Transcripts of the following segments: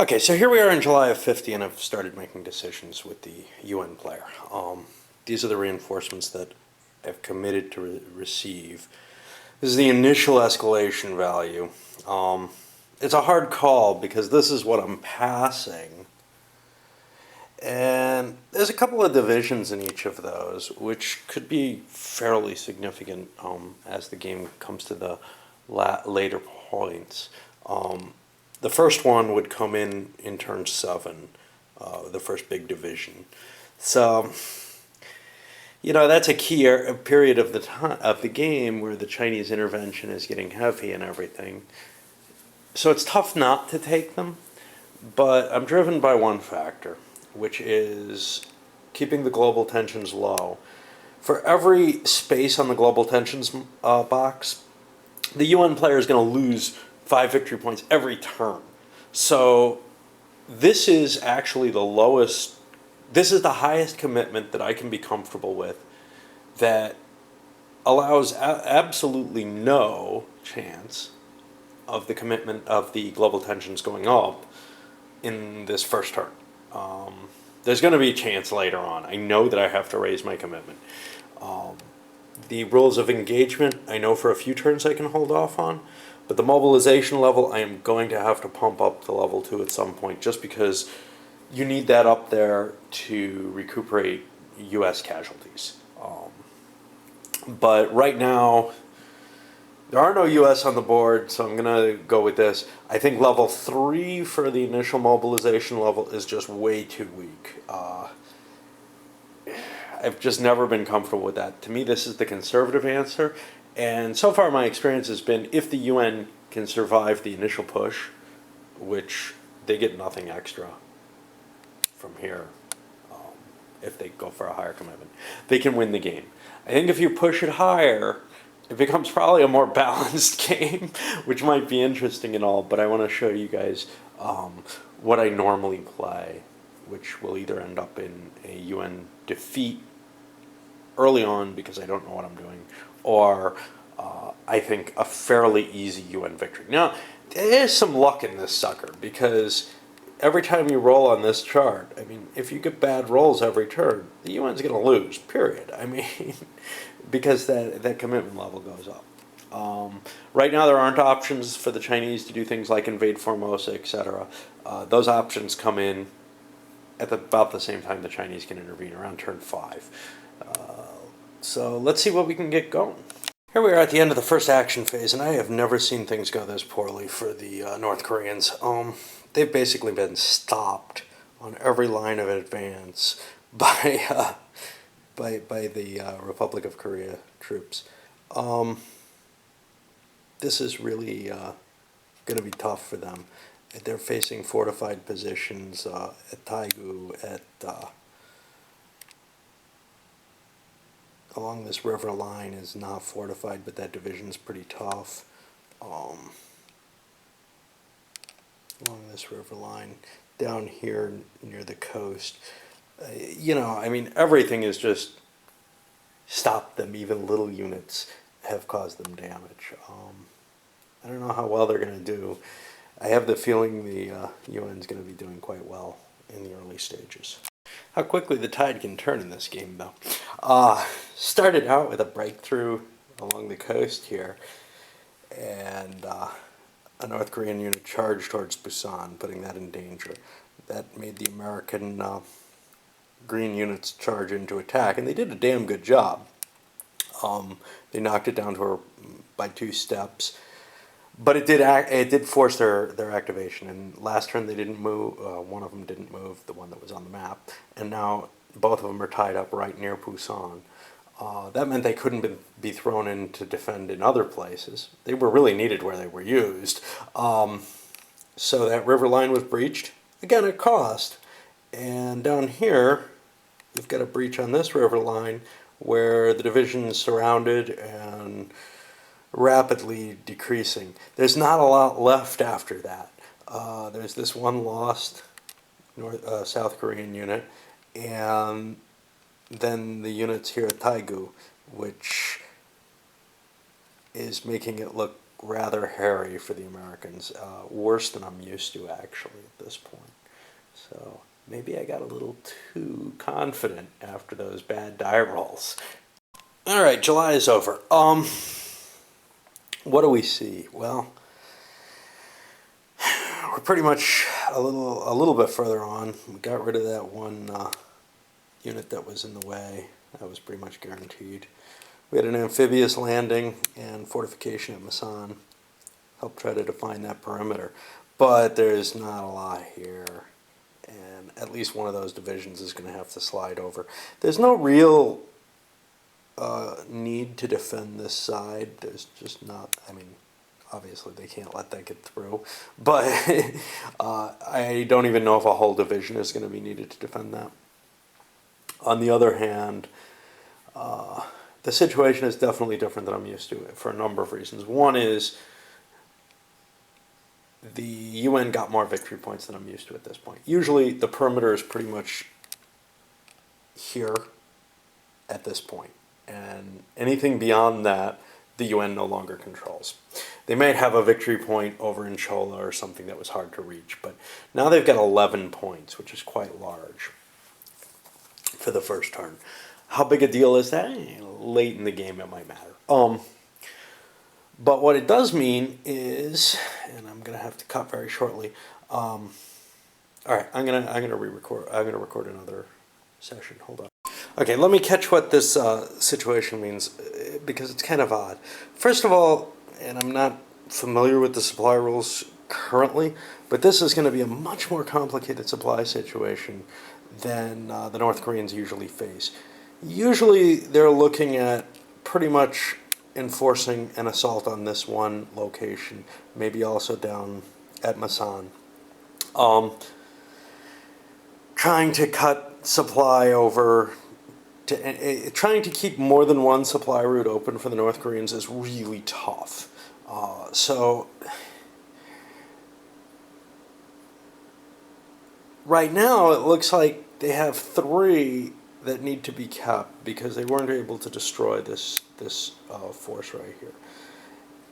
Okay, so here we are in July of 50, and I've started making decisions with the UN player. These are the reinforcements that I've committed to receive. This is the initial escalation value. It's a hard call because this is what I'm passing. And there's a couple of divisions in each of those, which could be fairly significant as the game comes to the later points. The first one would come in turn 7, the first big division. So, that's a key period of the game where the Chinese intervention is getting heavy and everything. So it's tough not to take them, but I'm driven by one factor, which is keeping the global tensions low. For every space on the global tensions box, the UN player is going to lose 5 victory points every turn. So this is actually this is the highest commitment that I can be comfortable with that allows absolutely no chance of the commitment of the global tensions going up in this first turn. There's going to be a chance later on. I know that I have to raise my commitment. The rules of engagement, I know for a few turns I can hold off on, but the mobilization level, I am going to have to pump up to level 2 at some point just because you need that up there to recuperate U.S. casualties. But right now, there are no U.S. on the board, so I'm going to go with this. I think level 3 for the initial mobilization level is just way too weak. I've just never been comfortable with that. To me, this is the conservative answer. And so far, my experience has been if the UN can survive the initial push, which they get nothing extra from here if they go for a higher commitment, they can win the game. I think if you push it higher, it becomes probably a more balanced game, which might be interesting and all, but I want to show you guys what I normally play, which will either end up in a UN defeat early on because I don't know what I'm doing, or I think a fairly easy UN victory. Now, there's some luck in this sucker because every time you roll on this chart, I mean, if you get bad rolls every turn, the UN's going to lose, period. I mean, because that commitment level goes up. Right now, there aren't options for the Chinese to do things like invade Formosa, etc. Those options come in at about the same time the Chinese can intervene, around turn 5. So let's see what we can get going. Here we are at the end of the first action phase, and I have never seen things go this poorly for the North Koreans. They've basically been stopped on every line of advance by the Republic of Korea troops. This is really going to be tough for them. They're facing fortified positions at Taegu, along this river line is not fortified, but that division's pretty tough. Along this river line, down here near the coast, I mean, everything is just stopped them. Even little units have caused them damage. I don't know how well they're going to do. I have the feeling the UN's going to be doing quite well in the early stages. How quickly the tide can turn in this game, though. Started out with a breakthrough along the coast here, and a North Korean unit charged towards Busan, putting that in danger. That made the American green units charge into attack, and they did a damn good job. They knocked it down to her by 2 steps. But it did force their activation, and last turn they didn't move. One of them didn't move, the one that was on the map, and now both of them are tied up right near Busan. That meant they couldn't be thrown in to defend in other places. They were really needed where they were used. So that river line was breached, again at cost. And down here, you've got a breach on this river line where the division is surrounded and rapidly decreasing. There's not a lot left after that. There's this one lost South Korean unit, and then the units here at Taegu, which is making it look rather hairy for the Americans, worse than I'm used to actually at this point. So maybe I got a little too confident after those bad die rolls. All right, July is over. What do we see? Well, we're pretty much a little bit further on. We got rid of that one unit that was in the way. That was pretty much guaranteed. We had an amphibious landing and fortification at Masan. Helped try to define that perimeter. But there's not a lot here. And at least one of those divisions is going to have to slide over. There's no real need to defend this side. There's just not, I mean, obviously they can't let that get through. But I don't even know if a whole division is going to be needed to defend that. On the other hand, the situation is definitely different than I'm used to for a number of reasons. One is the UN got more victory points than I'm used to at this point. Usually the perimeter is pretty much here at this point, and anything beyond that, the UN no longer controls. They might have a victory point over in Chola or something that was hard to reach, but now they've got 11 points, which is quite large for the first turn. How big a deal is that? Late in the game, it might matter. But what it does mean is, and I'm gonna have to cut very shortly. All right, I'm gonna re-record. I'm gonna record another session. Hold on. Okay, let me catch what this situation means, because it's kind of odd. First of all, and I'm not familiar with the supply rules currently, but this is going to be a much more complicated supply situation than the North Koreans usually face. Usually they're looking at pretty much enforcing an assault on this one location, maybe also down at Masan. Trying to cut supply over, trying to keep more than one supply route open for the North Koreans is really tough. So right now it looks like they have 3 that need to be kept because they weren't able to destroy this force right here.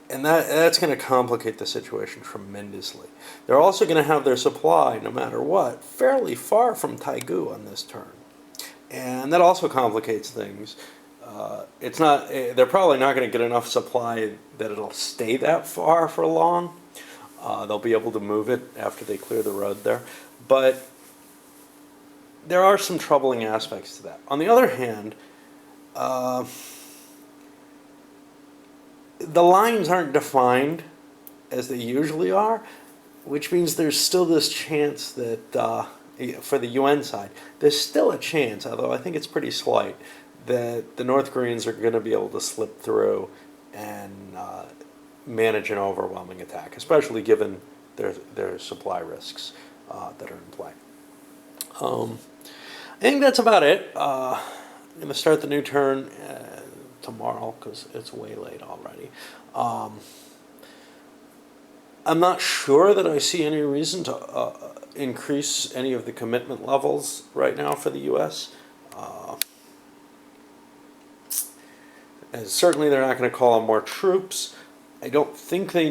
And that's going to complicate the situation tremendously. They're also going to have their supply, no matter what, fairly far from Taegu on this turn. And that also complicates things. It's not. They're probably not going to get enough supply that it'll stay that far for long. They'll be able to move it after they clear the road there. But there are some troubling aspects to that. On the other hand, the lines aren't defined as they usually are, which means there's still this chance that, for the UN side, there's still a chance, although I think it's pretty slight, that the North Koreans are going to be able to slip through and manage an overwhelming attack, especially given their supply risks that are in play. I think that's about it. I'm going to start the new turn tomorrow because it's way late already. I'm not sure that I see any reason to increase any of the commitment levels right now for the U.S. And certainly they're not going to call on more troops. I don't think they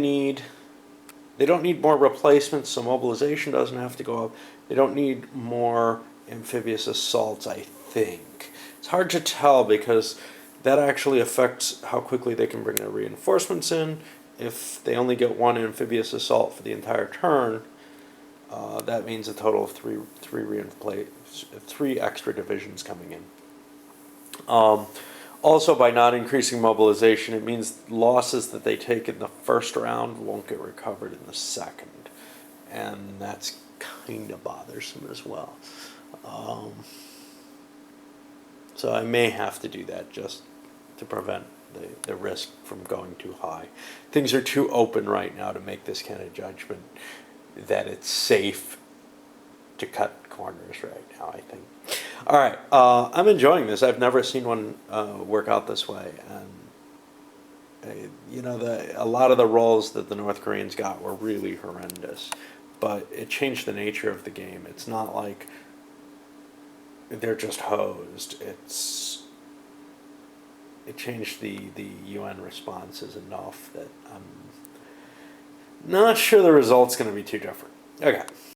don't need more replacements, so mobilization doesn't have to go up. They don't need more amphibious assaults, I think. It's hard to tell because that actually affects how quickly they can bring their reinforcements in. If they only get 1 amphibious assault for the entire turn, that means a total of 3 extra divisions coming in. Also, by not increasing mobilization, it means losses that they take in the first round won't get recovered in the second. And that's kind of bothersome as well. So I may have to do that just to prevent the risk from going too high. Things are too open right now to make this kind of judgment that it's safe to cut corners right now, I think. All right, I'm enjoying this. I've never seen one work out this way. And, a lot of the rolls that the North Koreans got were really horrendous. But it changed the nature of the game. It's not like they're just hosed. It changed the UN responses enough that Not sure the result's going to be too different. Okay.